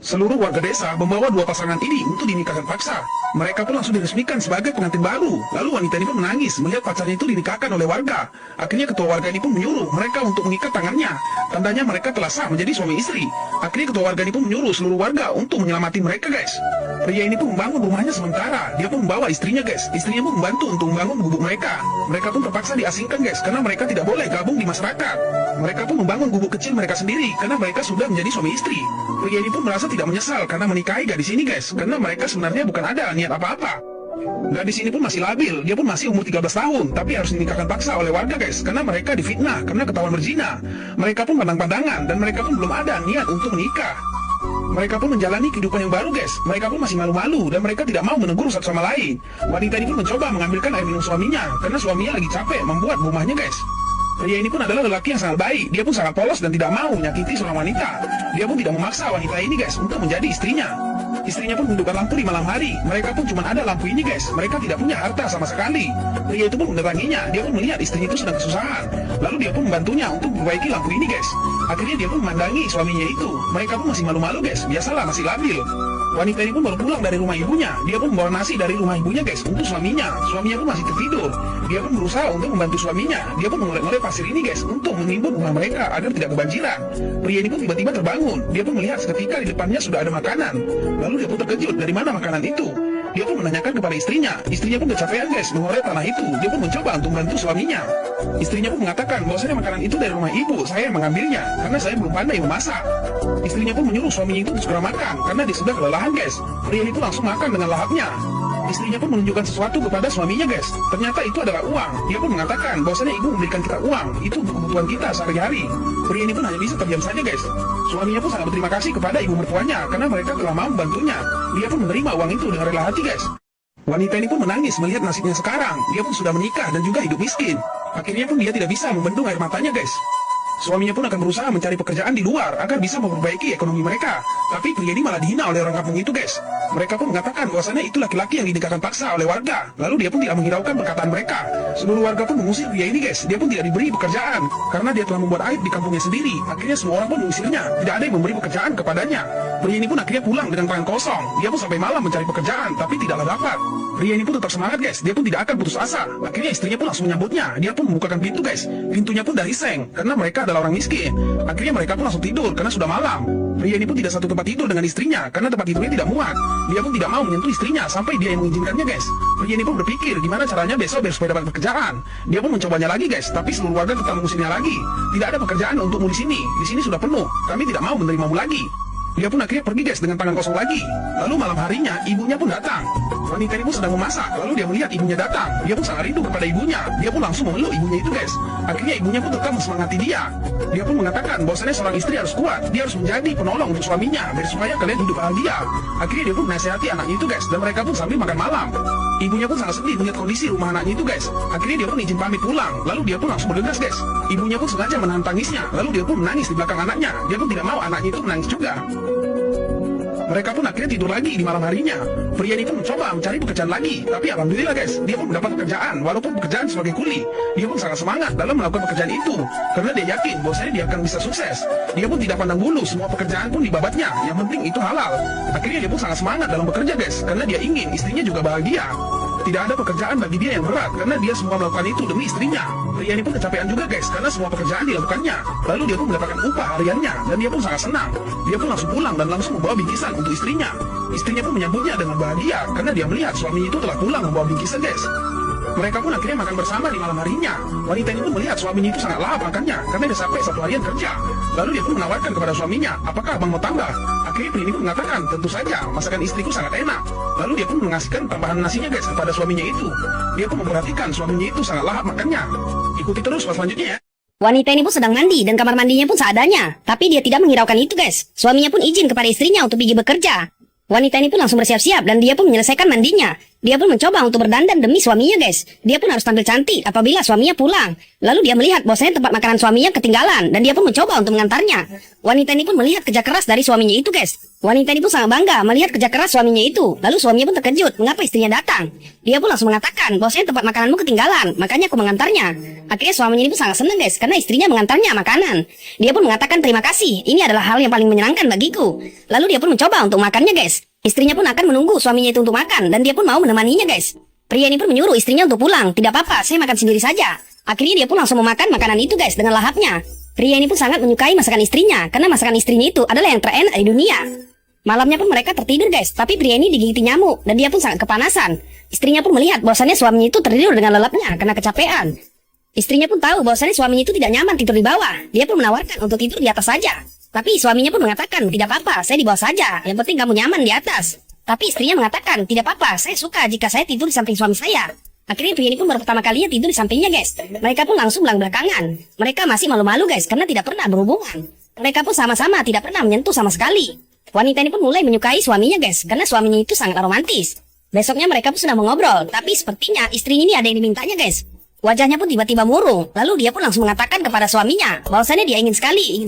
Seluruh warga desa membawa dua pasangan ini untuk dinikahkan paksa. Mereka pun langsung diresmikan sebagai pengantin baru. Lalu wanita ini pun menangis melihat pacarnya itu dinikahkan oleh warga. Akhirnya ketua warga ini pun menyuruh mereka untuk mengikat tangannya. Tandanya mereka telah sah menjadi suami istri. Akhirnya ketua warga ini pun menyuruh seluruh warga untuk menyelamati mereka, guys. Pria ini pun membangun rumahnya sementara. Dia pun membawa istrinya, guys. Istrinya pun membantu untuk membangun gubuk mereka. Mereka pun terpaksa diasingkan, guys, karena mereka tidak boleh gabung di masyarakat. Mereka pun membangun gubuk kecil mereka sendiri karena mereka sudah menjadi suami istri. Pria ini pun merasa tidak menyesal karena menikahi gadis ini, guys, karena mereka sebenarnya bukan ada niat apa-apa. Gadis ini pun masih labil, dia pun masih umur 13 tahun, tapi harus dinikahkan paksa oleh warga, guys, karena mereka difitnah karena ketahuan berzina. Mereka pun pandang-pandangan dan mereka pun belum ada niat untuk menikah. Mereka pun menjalani kehidupan yang baru, guys. Mereka pun masih malu-malu dan mereka tidak mau menegur satu sama lain. Wanita ini pun mencoba mengambilkan air minum suaminya karena suaminya lagi capek membuat rumahnya, guys. Pria ini pun adalah lelaki yang sangat baik. Dia pun sangat polos dan tidak mau menyakiti seorang wanita. Dia pun tidak memaksa wanita ini, guys, untuk menjadi istrinya. Istrinya pun menghidupkan lampu di malam hari. Mereka pun cuma ada lampu ini, guys. Mereka tidak punya harta sama sekali. Pria itu pun mendatanginya. Dia pun melihat istrinya itu sedang kesusahan. Lalu dia pun membantunya untuk memperbaiki lampu ini, guys. Akhirnya dia pun memandangi suaminya itu. Mereka pun masih malu-malu, guys. Biasalah, masih labil. Wanita ini pun baru pulang dari rumah ibunya. Dia pun membawa nasi dari rumah ibunya, guys, untuk suaminya. Suaminya pun masih tertidur. Dia pun berusaha untuk membantu suaminya. Dia pun mengolek-olek pasir ini, guys, untuk menimbun rumah mereka agar tidak kebanjiran. Pria ini pun tiba-tiba terbangun. Dia pun melihat seketika di depannya sudah ada makanan. Lalu dia pun terkejut, dari mana makanan itu? Dia pun menanyakan kepada istrinya. Istrinya pun kecapean, guys, mengorek tanah itu. Dia pun mencoba untuk membantu suaminya. Istrinya pun mengatakan bahwasanya makanan itu dari rumah ibu. Saya yang mengambilnya karena saya belum pandai memasak. Istrinya pun menyuruh suaminya itu untuk segera makan karena dia sudah kelelahan, guys. Pria itu langsung makan dengan lahapnya. Istrinya pun menunjukkan sesuatu kepada suaminya, guys. Ternyata itu adalah uang. Dia pun mengatakan bahwasanya ibu memberikan kita uang. Itu untuk kebutuhan kita sehari-hari. Pria ini pun hanya bisa terdiam saja, guys. Suaminya pun sangat berterima kasih kepada ibu mertuanya karena mereka telah mau membantunya. Dia pun menerima uang itu dengan rela hati, guys. Wanita ini pun menangis melihat nasibnya sekarang. Dia pun sudah menikah dan juga hidup miskin. Akhirnya pun dia tidak bisa membendung air matanya, guys. Suaminya pun akan berusaha mencari pekerjaan di luar agar bisa memperbaiki ekonomi mereka. Tapi pria ini malah dihina oleh orang kampung itu, guys. Mereka pun mengatakan bahwasannya itu laki-laki yang dinikahkan paksa oleh warga. Lalu dia pun tidak menghiraukan perkataan mereka. Seluruh warga pun mengusir pria ini, guys. Dia pun tidak diberi pekerjaan karena dia telah membuat aib di kampungnya sendiri. Akhirnya semua orang pun mengusirnya. Tidak ada yang memberi pekerjaan kepadanya. Pria ini pun akhirnya pulang dengan tangan kosong. Dia pun sampai malam mencari pekerjaan, tapi tidaklah dapat. Pria ini pun tetap semangat, guys. Dia pun tidak akan putus asa. Akhirnya istrinya pun langsung menyambutnya. Dia pun membukakan pintu, guys. Pintunya pun dari seng karena mereka adalah orang miskin. Akhirnya mereka pun langsung tidur karena sudah malam. Pria ini pun tidak satu tempat tidur dengan istrinya karena tempat tidurnya tidak muat. Dia pun tidak mau menyentuh istrinya sampai dia yang mengizinkannya, guys. Pria ini pun berpikir gimana caranya besok biar supaya dapat pekerjaan. Dia pun mencobanya lagi, guys, tapi seluruh warga tetap mengusirnya lagi. Tidak ada pekerjaan untukmu di sini. Di sini sudah penuh. Kami tidak mau menerimamu lagi. Dia pun akhirnya pergi, guys, dengan tangan kosong lagi. Lalu malam harinya ibunya pun datang. Wanita ini pun sedang memasak. Lalu dia melihat ibunya datang. Dia pun sangat rindu kepada ibunya. Dia pun langsung memeluk ibunya itu, guys. Akhirnya ibunya pun tetap mensemangati dia. Dia pun mengatakan bahwasanya seorang istri harus kuat. Dia harus menjadi penolong untuk suaminya biar supaya kalian hidup bahagia. Akhirnya dia pun menasihati anaknya itu, guys, dan mereka pun sambil makan malam. Ibunya pun sangat sedih melihat kondisi rumah anaknya itu, guys. Akhirnya dia pun izin pamit pulang. Lalu dia pun langsung bergegas, guys. Ibunya pun sengaja menahan tangisnya. Lalu dia pun menangis di belakang anaknya. Dia pun tidak mau anaknya itu menangis juga. Mereka pun akhirnya tidur lagi di malam harinya. Pria ini pun mencoba mencari pekerjaan lagi. Tapi alhamdulillah, guys, dia pun mendapat pekerjaan. Walaupun pekerjaan sebagai kuli. Dia pun sangat semangat dalam melakukan pekerjaan itu. Karena dia yakin bahwasanya dia akan bisa sukses. Dia pun tidak pandang bulu, semua pekerjaan pun dibabatnya. Yang penting itu halal. Akhirnya dia pun sangat semangat dalam bekerja, guys. Karena dia ingin istrinya juga bahagia. Tidak ada pekerjaan bagi dia yang berat karena dia semua melakukan itu demi istrinya. Pria ini pun kecapean juga, guys, karena semua pekerjaan dilakukannya. Lalu dia pun mendapatkan upah hariannya dan dia pun sangat senang. Dia pun langsung pulang dan langsung membawa bingkisan untuk istrinya. Istrinya pun menyambutnya dengan bahagia karena dia melihat suaminya itu telah pulang membawa bingkisan, guys. Mereka pun akhirnya makan bersama di malam harinya. Wanita ini pun melihat suaminya itu sangat lahap makannya karena dia sampai satu harian kerja. Lalu dia pun menawarkan kepada suaminya, apakah abang mau tambah? Akhirnya pria ini pun mengatakan, tentu saja, masakan istriku sangat enak. Lalu dia pun mengasihkan tambahan nasinya, guys, kepada suaminya itu. Dia pun memperhatikan suaminya itu sangat lahap makannya. Ikuti terus pas selanjutnya, ya. Wanita ini pun sedang mandi dan kamar mandinya pun seadanya. Tapi dia tidak menghiraukan itu, guys. Suaminya pun izin kepada istrinya untuk pergi bekerja. Wanita ini pun langsung bersiap-siap dan dia pun menyelesaikan mandinya. Dia pun mencoba untuk berdandan demi suaminya, guys. Dia pun harus tampil cantik apabila suaminya pulang. Lalu dia melihat bahwasanya tempat makanan suaminya ketinggalan dan dia pun mencoba untuk mengantarnya. Wanita ini pun melihat kerja keras dari suaminya itu, guys. Wanita ini pun sangat bangga melihat kerja keras suaminya itu. Lalu suaminya pun terkejut mengapa istrinya datang. Dia pun langsung mengatakan bahwasanya tempat makananmu ketinggalan, makanya aku mengantarnya. Akhirnya suaminya ini pun sangat senang guys, karena istrinya mengantarnya makanan. Dia pun mengatakan terima kasih, ini adalah hal yang paling menyenangkan bagiku. Lalu dia pun mencoba untuk makannya guys. Istrinya pun akan menunggu suaminya itu untuk makan, dan dia pun mau menemaninya guys. Pria ini pun menyuruh istrinya untuk pulang. Tidak apa-apa, saya makan sendiri saja. Akhirnya dia pun langsung memakan makanan itu guys dengan lahapnya. Pria ini pun sangat menyukai masakan istrinya, karena masakan istrinya itu adalah yang terenak di dunia. Malamnya pun mereka tertidur guys, tapi pria ini digigiti nyamuk dan dia pun sangat kepanasan. Istrinya pun melihat bahwasannya suaminya itu tertidur dengan lelapnya karena kecapean. Istrinya pun tahu bahwasannya suaminya itu tidak nyaman tidur di bawah. Dia pun menawarkan untuk tidur di atas saja. Tapi suaminya pun mengatakan, tidak apa-apa, saya di bawah saja. Yang penting kamu nyaman di atas. Tapi istrinya mengatakan, tidak apa-apa, saya suka jika saya tidur di samping suami saya. Akhirnya pria ini pun baru pertama kalinya tidur di sampingnya guys. Mereka pun langsung belak-belakangan. Mereka masih malu-malu guys karena tidak pernah berhubungan. Mereka pun sama-sama tidak pernah menyentuh sama sekali. Wanita ini pun mulai menyukai suaminya guys, karena suaminya itu sangat romantis. Besoknya mereka pun sudah mengobrol, tapi sepertinya istrinya ini ada yang dimintanya guys. Wajahnya pun tiba-tiba murung, lalu dia pun langsung mengatakan kepada suaminya, bahwasannya dia ingin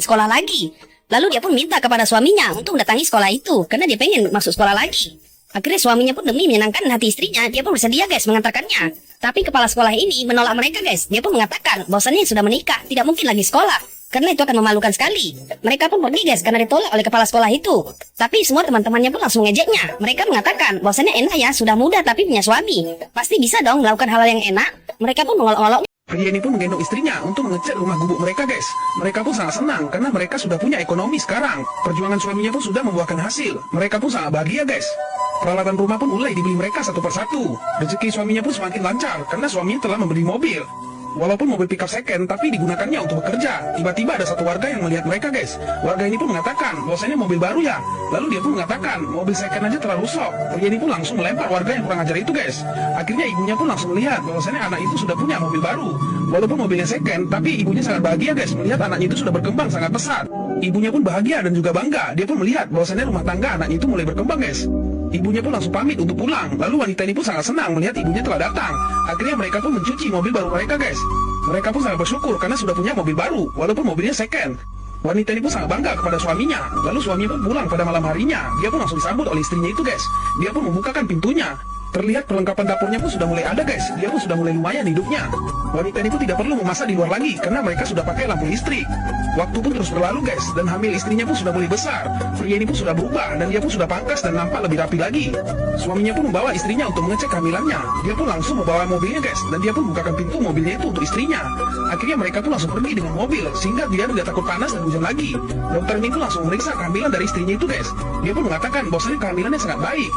sekolah lagi. Lalu dia pun minta kepada suaminya untuk mendatangi sekolah itu, karena dia pengen masuk sekolah lagi. Akhirnya suaminya pun demi menyenangkan hati istrinya, dia pun bersedia guys mengantarkannya. Tapi kepala sekolah ini menolak mereka guys, dia pun mengatakan bahwasannya sudah menikah, tidak mungkin lagi sekolah. Karena itu akan memalukan sekali. Mereka pun pergi guys karena ditolak oleh kepala sekolah itu. Tapi semua teman-temannya pun langsung ngejeknya. Mereka mengatakan bahwasannya enak ya, sudah muda tapi punya suami. Pasti bisa dong melakukan hal yang enak. Mereka pun mengolok-olok. Pria ini pun menggendong istrinya untuk mengecat rumah gubuk mereka guys. Mereka pun sangat senang karena mereka sudah punya ekonomi sekarang. Perjuangan suaminya pun sudah membuahkan hasil. Mereka pun sangat bahagia guys. Peralatan rumah pun mulai dibeli mereka satu persatu. Rezeki suaminya pun semakin lancar karena suaminya telah membeli mobil. Walaupun mobil pickup second, tapi digunakannya untuk bekerja. Tiba-tiba ada satu warga yang melihat mereka guys. Warga ini pun mengatakan, bahwasanya mobil baru ya. Lalu dia pun mengatakan, mobil second aja terlalu rusak. Pria ini pun langsung melempar warga yang kurang ajar itu guys. Akhirnya ibunya pun langsung melihat, bahwasanya anak itu sudah punya mobil baru. Walaupun mobilnya second, tapi ibunya sangat bahagia guys. Melihat anaknya itu sudah berkembang sangat pesat. Ibunya pun bahagia dan juga bangga. Dia pun melihat, bahwasanya rumah tangga anaknya itu mulai berkembang guys. Ibunya pun langsung pamit untuk pulang. Lalu wanita ini pun sangat senang melihat ibunya telah datang. Akhirnya mereka pun mencuci mobil baru mereka guys. Mereka pun sangat bersyukur karena sudah punya mobil baru, walaupun mobilnya second. Wanita ini pun sangat bangga kepada suaminya. Lalu suaminya pun pulang pada malam harinya. Dia pun langsung disambut oleh istrinya itu guys. Dia pun membukakan pintunya. Terlihat perlengkapan dapurnya pun sudah mulai ada guys. Dia pun sudah mulai lumayan hidupnya. Wanita ini pun tidak perlu memasak di luar lagi karena mereka sudah pakai lampu listrik. Waktu pun terus berlalu guys, dan hamil istrinya pun sudah mulai besar. Pria ini pun sudah berubah dan dia pun sudah pangkas dan nampak lebih rapi lagi. Suaminya pun membawa istrinya untuk mengecek kehamilannya. Dia pun langsung membawa mobilnya guys, dan dia pun bukakan pintu mobilnya itu untuk istrinya. Akhirnya mereka pun langsung pergi dengan mobil sehingga dia tidak takut panas dan hujan lagi. Dokter ini pun langsung memeriksa kehamilan dari istrinya itu guys. Dia pun mengatakan bahwasanya kehamilannya sangat baik.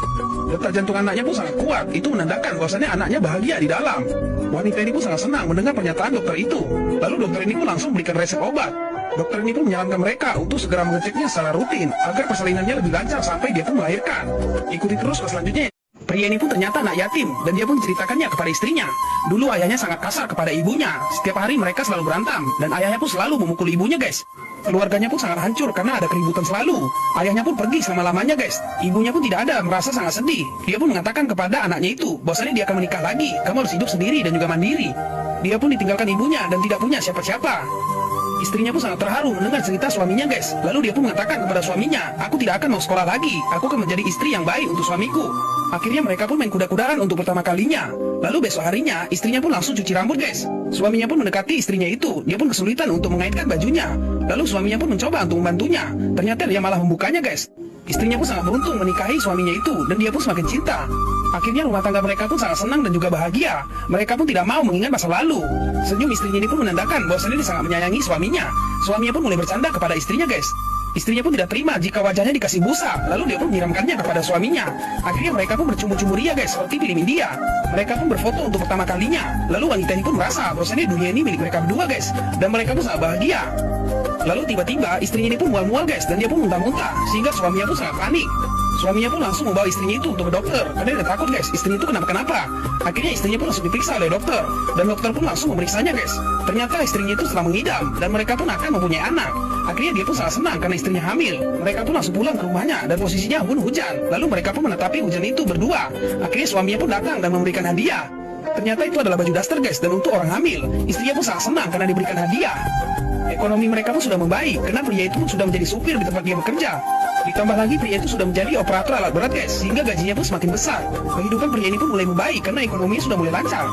Detak jantung anaknya pun sangat kuat. Itu menandakan bahwasanya anaknya bahagia di dalam. Wanita ini pun sangat senang mendengar pernyataan dokter itu. Lalu dokter ini pun langsung memberikan resep obat. Dokter ini pun menyarankan mereka untuk segera mengeceknya secara rutin agar persalinannya lebih lancar sampai dia pun melahirkan. Ikuti terus ke selanjutnya. Pria ini pun ternyata anak yatim dan dia pun menceritakannya kepada istrinya. Dulu ayahnya sangat kasar kepada ibunya. Setiap hari mereka selalu berantem dan ayahnya pun selalu memukul ibunya guys. Keluarganya pun sangat hancur karena ada keributan selalu. Ayahnya pun pergi selama-lamanya guys. Ibunya pun tidak ada, merasa sangat sedih. Dia pun mengatakan kepada anaknya itu bahwasanya dia akan menikah lagi. Kamu harus hidup sendiri dan juga mandiri. Dia pun ditinggalkan ibunya dan tidak punya siapa-siapa. Istrinya pun sangat terharu mendengar cerita suaminya guys. Lalu dia pun mengatakan kepada suaminya, aku tidak akan mau sekolah lagi. Aku akan menjadi istri yang baik untuk suamiku. Akhirnya mereka pun main kuda-kudaan untuk pertama kalinya. Lalu besok harinya istrinya pun langsung cuci rambut guys. Suaminya pun mendekati istrinya itu. Dia pun kesulitan untuk mengaitkan bajunya. Lalu suaminya pun mencoba untuk membantunya. Ternyata dia malah membukanya guys. Istrinya pun sangat beruntung menikahi suaminya itu dan dia pun semakin cinta. Akhirnya rumah tangga mereka pun sangat senang dan juga bahagia. Mereka pun tidak mau mengingat masa lalu. Senyum istrinya ini pun menandakan bahwasanya dia sangat menyayangi suaminya. Suaminya pun mulai bercanda kepada istrinya guys. Istrinya pun tidak terima jika wajahnya dikasih busa. Lalu dia pun menyiramkannya kepada suaminya. Akhirnya mereka pun bercumbu-cumbu ria guys, seperti film India. Mereka pun berfoto untuk pertama kalinya. Lalu wanita ini pun merasa bahwasanya dunia ini milik mereka berdua guys. Dan mereka pun sangat bahagia. Lalu tiba-tiba istrinya ini pun mual-mual guys, dan dia pun muntah-muntah sehingga suaminya pun sangat panik. Suaminya pun langsung membawa istrinya itu untuk ke dokter karena dia takut guys, istrinya itu kenapa-kenapa. Akhirnya istrinya pun langsung diperiksa oleh dokter dan dokter pun langsung memeriksanya guys. Ternyata istrinya itu setelah mengidam dan mereka pun akan mempunyai anak. Akhirnya dia pun sangat senang karena istrinya hamil. Mereka pun langsung pulang ke rumahnya dan posisinya pun hujan. Lalu mereka pun menetapi hujan itu berdua. Akhirnya suaminya pun datang dan memberikan hadiah. Ternyata itu adalah baju daster guys, dan untuk orang hamil. Istrinya pun sangat senang karena diberikan hadiah. Ekonomi mereka pun sudah membaik karena pria itu pun sudah menjadi supir di tempat dia bekerja. Ditambah lagi pria itu sudah menjadi operator alat berat guys, sehingga gajinya pun semakin besar. Kehidupan pria ini pun mulai membaik karena ekonominya sudah mulai lancar.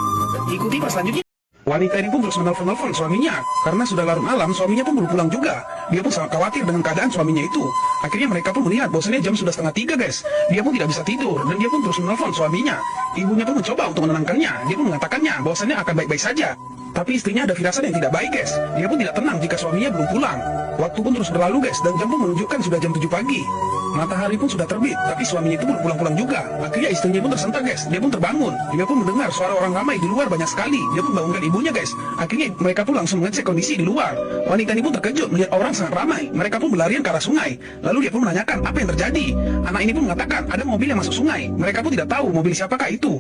Ikuti pas selanjutnya. Wanita ini pun terus menelpon suaminya, karena sudah larut malam suaminya pun belum pulang juga. Dia pun sangat khawatir dengan keadaan suaminya itu. Akhirnya mereka pun melihat bahwasanya jam sudah 2:30 guys. Dia pun tidak bisa tidur dan dia pun terus menelpon suaminya. Ibunya pun mencoba untuk menenangkannya. Dia pun mengatakannya bahwasanya akan baik-baik saja. Tapi istrinya ada firasat yang tidak baik guys. Dia pun tidak tenang jika suaminya belum pulang. Waktu pun terus berlalu guys, dan jam pun menunjukkan sudah jam 7 pagi. Matahari pun sudah terbit, tapi suaminya itu belum pulang-pulang juga. Akhirnya istrinya pun tersentak guys. Dia pun terbangun. Dia pun mendengar suara orang ramai di luar banyak sekali. Dia pun bangunkan ibunya guys. Akhirnya mereka pun langsung mengecek kondisi di luar. Wanita ini pun terkejut melihat orang sangat ramai. Mereka pun berlarian ke arah sungai. Lalu dia pun menanyakan apa yang terjadi. Anak ini pun mengatakan ada mobil yang masuk sungai. Mereka pun tidak tahu mobil siapakah itu.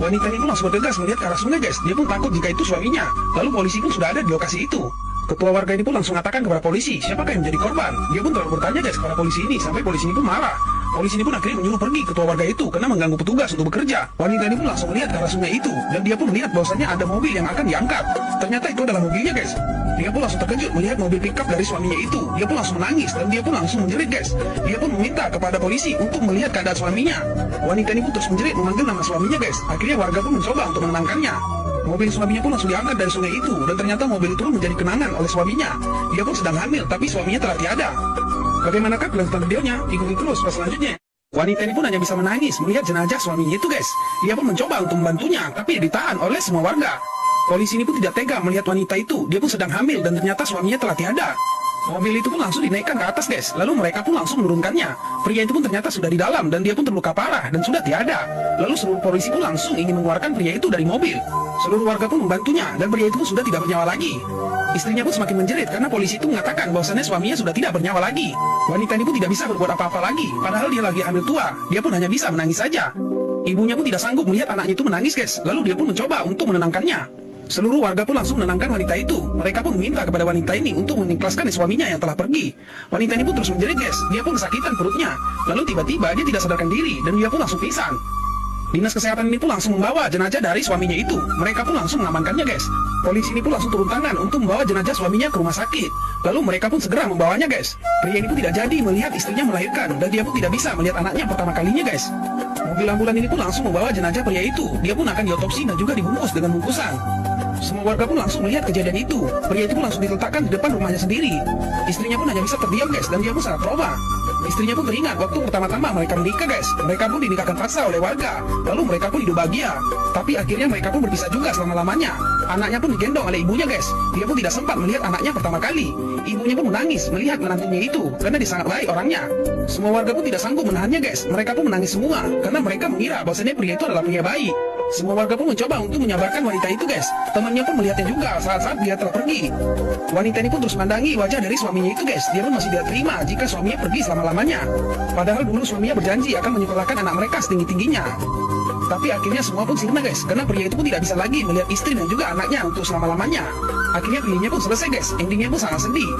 Wanita ini pun langsung bergegas melihat ke arah sungai guys. Dia pun takut jika itu suaminya. Lalu polisi pun sudah ada di lokasi itu. Ketua warga ini pun langsung mengatakan kepada polisi siapakah yang menjadi korban. Dia pun terlalu bertanya guys kepada polisi ini sampai polisi ini pun marah. Polisi ini pun akhirnya menyuruh pergi ketua warga itu karena mengganggu petugas untuk bekerja. Wanita ini pun langsung melihat ke arah sungai itu dan dia pun melihat bahwasannya ada mobil yang akan diangkat. Ternyata itu adalah mobilnya guys. Dia pun langsung terkejut melihat mobil pickup dari suaminya itu. Dia pun langsung menangis dan dia pun langsung menjerit guys. Dia pun meminta kepada polisi untuk melihat keadaan suaminya. Wanita ini pun terus menjerit memanggil nama suaminya guys. Akhirnya warga pun mencoba untuk menenangkannya. Mobil suaminya pun langsung diangkat dari sungai itu dan ternyata mobil itu pun menjadi kenangan oleh suaminya. Dia pun sedang hamil tapi suaminya telah tiada. Bagaimanakah kelanjutan videonya? Ikuti terus pas selanjutnya. Wanita ini pun hanya bisa menangis melihat jenazah suaminya itu guys. Dia pun mencoba untuk membantunya tapi ditahan oleh semua warga. Polisi ini pun tidak tega melihat wanita itu. Dia pun sedang hamil dan ternyata suaminya telah tiada. Mobil itu pun langsung dinaikkan ke atas guys. Lalu mereka pun langsung menurunkannya. Pria itu pun ternyata sudah di dalam dan dia pun terluka parah dan sudah tiada. Lalu seluruh polisi pun langsung ingin mengeluarkan pria itu dari mobil. Seluruh warga pun membantunya dan pria itu pun sudah tidak bernyawa lagi. Istrinya pun semakin menjerit karena polisi itu mengatakan bahwasannya suaminya sudah tidak bernyawa lagi. Wanita ini pun tidak bisa berbuat apa-apa lagi. Padahal dia lagi hamil tua. Dia pun hanya bisa menangis saja. Ibunya pun tidak sanggup melihat anaknya itu menangis guys. Lalu dia pun mencoba untuk menenangkannya. Seluruh warga pun langsung menenangkan wanita itu. Mereka pun meminta kepada wanita ini untuk mengikhlaskan suaminya yang telah pergi. Wanita ini pun terus menjerit guys. Dia pun kesakitan perutnya. Lalu tiba-tiba dia tidak sadarkan diri dan dia pun langsung pingsan. Dinas kesehatan ini pun langsung membawa jenazah dari suaminya itu. Mereka pun langsung mengamankannya guys. Polisi ini pun langsung turun tangan untuk membawa jenazah suaminya ke rumah sakit. Lalu mereka pun segera membawanya guys. Pria ini pun tidak jadi melihat istrinya melahirkan dan dia pun tidak bisa melihat anaknya pertama kalinya guys. Mobil ambulan ini pun langsung membawa jenazah pria itu. Dia pun akan diotopsi dan juga dibungkus dengan bungkusan. Semua warga pun langsung melihat kejadian itu. Pria itu pun langsung diletakkan di depan rumahnya sendiri. Istrinya pun hanya bisa terdiam guys dan dia pun sangat trauma. Istrinya pun teringat waktu pertama-tama mereka menikah guys. Mereka pun dinikahkan paksa oleh warga. Lalu mereka pun hidup bahagia. Tapi akhirnya mereka pun berpisah juga selama-lamanya. Anaknya pun digendong oleh ibunya guys. Dia pun tidak sempat melihat anaknya pertama kali. Ibunya pun menangis melihat menantunya itu karena dia sangat baik orangnya. Semua warga pun tidak sanggup menahannya guys. Mereka pun menangis semua karena mereka mengira bahwasanya pria itu adalah pria baik. Semua warga pun mencoba untuk menyabarkan wanita itu guys. Temannya pun melihatnya juga saat-saat dia telah pergi. Wanita ini pun terus mandangi wajah dari suaminya itu guys. Dia pun masih tidak terima jika suaminya pergi selama-lamanya. Padahal dulu suaminya berjanji akan menyekolahkan anak mereka setinggi-tingginya. Tapi akhirnya semua pun sirna guys. Karena pria itu pun tidak bisa lagi melihat istri dan juga anaknya untuk selama-lamanya. Akhirnya filmnya pun selesai guys. Endingnya pun sangat sedih.